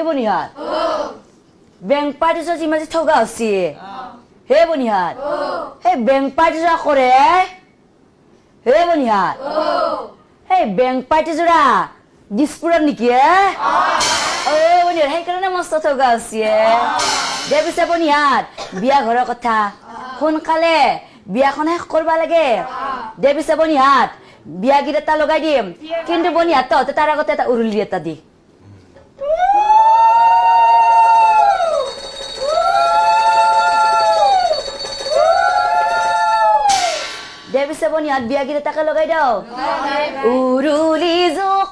বনিহাত bank party যি মাজি ঠগা আছে হে বনিহাত হে বেংক পাৰ্টি যোৰা কৰে হে বনিহাত হে বেংক পাৰ্টি যোৰা দিছপুৰত নেকি বনিহাত সেইকাৰণে মস্ত ঠগা আছে দে পিছে বনিহাত বিয়া ঘৰৰ কথা সোনকালে বিয়াখন শেষ কৰিব লাগে দে পিছে বনিহাত বিয়া গীত এটা লগাই দিম কিন্তু বনিহাত তহঁতে তাৰ আগতে এটা উৰুলি এটা দি দে পিছে বনিহাত বিয়া গীত এটাকে লগাই দাও উৰুলি জোখ